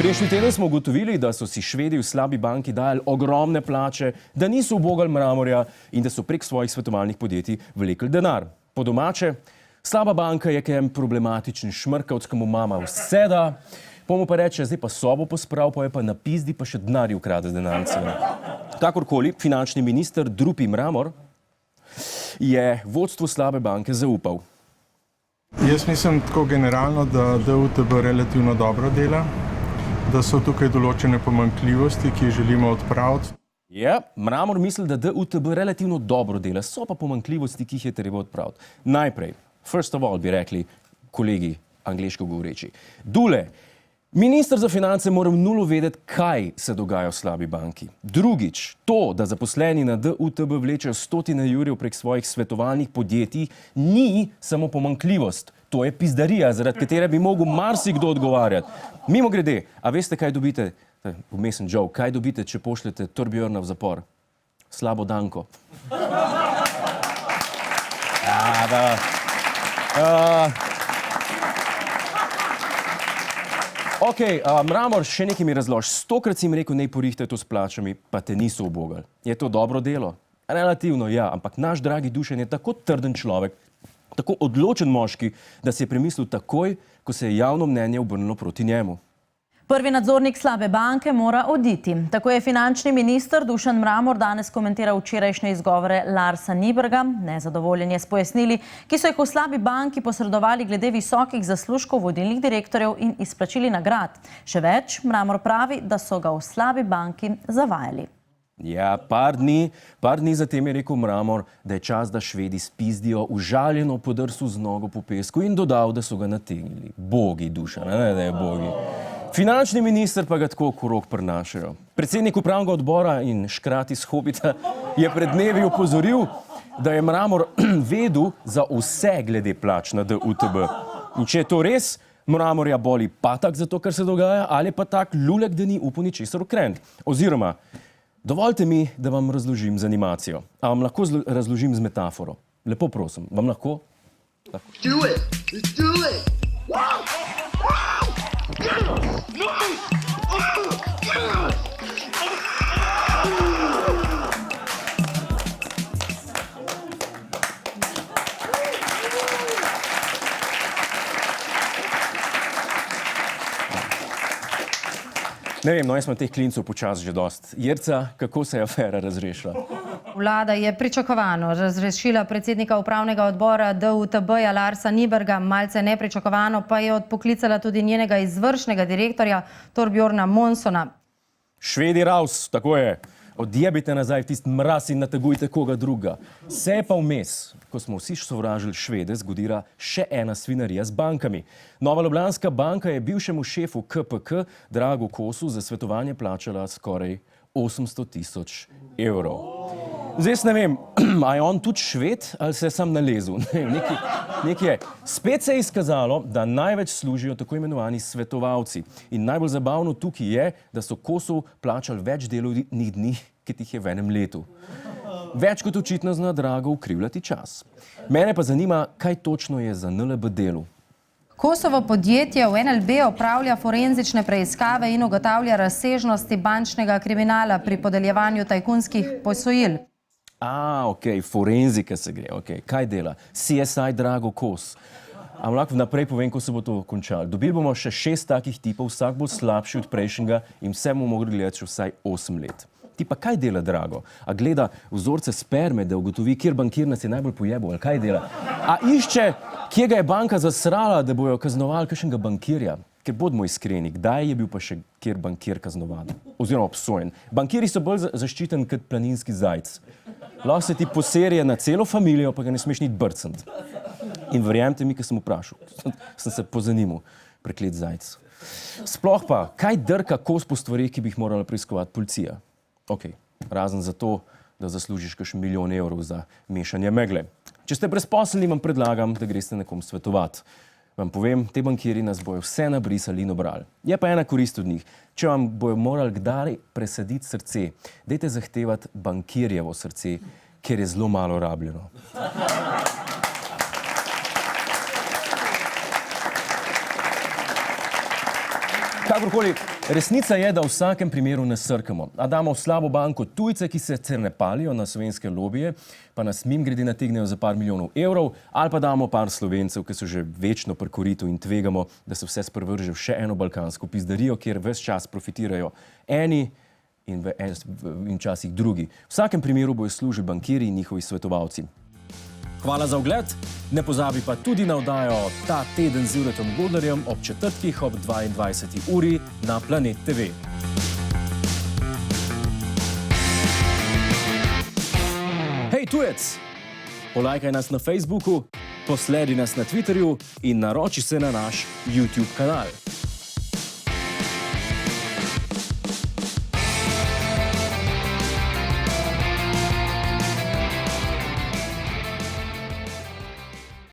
Prejšnji teden smo ugotovili, da so si Švedi v slabi banki dajali ogromne plače, da niso ubogali Mramorja in da so prek svojih svetovalnih podjetij vlekli denar. Po domače, slaba banka je kem problematičen šmrkavc, ki mu mama vse da, pomu pa reče, zdaj pa sobo posprav, pa je pa napizdi, pa še denar ukrade z denarcem. Kakorkoli, finančni minister Drupi Mramor je vodstvu slabe banke zaupal. Jaz mislim tako generalno, da DUTB relativno dobro dela, da so tukaj določene pomanjkljivosti, ki jih želimo odpraviti. Ja, Mramor misli, da DUTB relativno dobro dela, so pa pomanjkljivosti, ki jih je treba odpraviti. Najprej, first of all, bi rekli kolegi angleško govoreči. Dule, minister za finance mora v nulo vedeti, kaj se dogaja v slabi banki. Drugič, to, da zaposleni na DUTB vlečejo stotine jurjev prek svojih svetovalnih podjetij, ni samo pomanjkljivost. To je pizdarija, zaradi katere bi mogel marsikdo odgovarjati. Mimogrede, a veste, kaj dobite, vmesen joke, kaj dobite, če pošljete Torbjörna v zapor? Slabo danko. Mramor, še nekaj mi razloži. 100krat si mi rekel, nej porihtaj to s plačami, pa te niso ubogali. Je to dobro delo? Relativno, ja, ampak naš dragi Dušan je tako trden človek, tako odločen moški, da si je premislil takoj, ko se je javno mnenje obrnilo proti njemu. Prvi nadzornik slabe banke mora oditi. Tako je finančni minister Dušan Mramor danes komentiral včerajšnje izgovore Larsa Niberga, nezadovoljen je s pojasnili, ki so jih v slabi banki posredovali glede visokih zaslužkov vodilnih direktorjev in izplačili nagrad. Še več, Mramor pravi, da so ga v slabi banki zavajali. Ja, par dni zatem je rekel Mramor, da je čas, da Švedi spizdijo, užaljeno podrsu z nogo po pesku in dodal, da so ga nategnili. Bogi, Dušan, ne da je bogi. Finančni minister pa ga tako korok prinašajo. Predsednik upravnega odbora in škrat iz Hobita je pred dnevi opozoril, da je Mramor vedel za vse glede plač na DUTB. In če je to res, Mramorja boli patak za to, kar se dogaja, ali pa tak lulek, da ni upal ničesar ukreniti. Oziroma, dovolite mi, da vam razložim z animacijo. A vam lahko razložim z metaforo? Lepo prosim, vam lahko? Do it! Let's do it! Wow! Wow! No! Ne vem, no, jaz imam teh klincev počas že dost. Jerca, kako se je afera razrešila? Vlada je pričakovano razrešila predsednika upravnega odbora DUTB-ja Larsa Niberga, malce nepričakovano pa je odpoklicala tudi njenega izvršnega direktorja Torbjörna Monsona. Švedi raus, tako je. Odjebite nazaj v tist mraz in nategujte koga druga. Se je pa vmes, ko smo vsi sovražili Švede, zgodila še ena svinarija z bankami. Nova Ljubljanska banka je bivšemu šefu KPK Dragu Kosu za svetovanje plačala skoraj 800 000 evrov. Zdaj jaz ne vem, a je on tudi Šved ali se je sam nalezil? Nekaj je. Spet se je izkazalo, da največ služijo tako imenovani svetovalci. In najbolj zabavno tukaj je, da so Kosov plačali več delovnih dni, kot jih je v enem letu. Več kot očitno zna Drago ukrivljati čas. Mene pa zanima, kaj točno je za NLB delu. Kosovo podjetje v NLB opravlja forenzične preiskave in ugotavlja razsežnosti bančnega kriminala pri podeljevanju tajkunskih posojil. Okej, forenzika se gre, okej. Kaj dela? CSI Drago Kos. A lahko vnaprej povem, ko se bo to končalo. Dobili bomo še 6 takih tipov, vsak bo slabši od prejšnjega in vse bomo mogli gledati še vsaj 8 let. Ti pa kaj dela Drago? A gleda vzorce sperme, da ugotovi, kjer bankir nas je najbolj pojebal, ali kaj dela? A išče, kje ga je banka zasrala, da bojo kaznovali kakšnega bankirja? Ker bodimo iskreni, kdaj je bil pa še kjer bankir kaznovan? Oziroma obsojen. Bankiri so bolj zaščiteni kot planinski zajc. Lahko se ti poserje na celo familijo, pa ga ne smeš niti brcniti. In verjemite mi, ker sem vprašal, sem se pozanimal, preklet zajc. Sploh pa, kaj drka Kos po stvareh, ki bi jih morala preiskovati policija? Okej, razen za to, da zaslužiš kakšen milijon evrov za mešanje megle. Če ste brezposelni, vam predlagam, da greste nekom svetovati. Vam povem, te bankiri nas bojo vse nabrisali in obrali. Je pa ena korist od njih. Če vam bojo morali kdaj presaditi srce, dajte zahtevati bankirjevo srce, ker je zelo malo rabljeno. Kakorkoli, resnica je, da v vsakem primeru ne srkamo. A damo v slabo banko tujce, ki se sicer ne palijo na slovenske lobije, pa nas mimogrede nategnejo za par milijonov evrov, ali pa damo par Slovencev, ki so že večno pri koritu in tvegamo, da se vse sprevrže v še eno balkansko pizdarijo, kjer ves čas profitirajo eni in včasih drugi. V vsakem primeru bojo služili bankirji in njihovi svetovalci. Hvala za ogled, ne pozabi pa tudi na oddajo Ta teden z Juretom Godlerjem ob četrtkih ob 22. uri na Planet TV. Hej tujec, polajkaj nas na Facebooku, posledi nas na Twitterju in naroči se na naš YouTube kanal.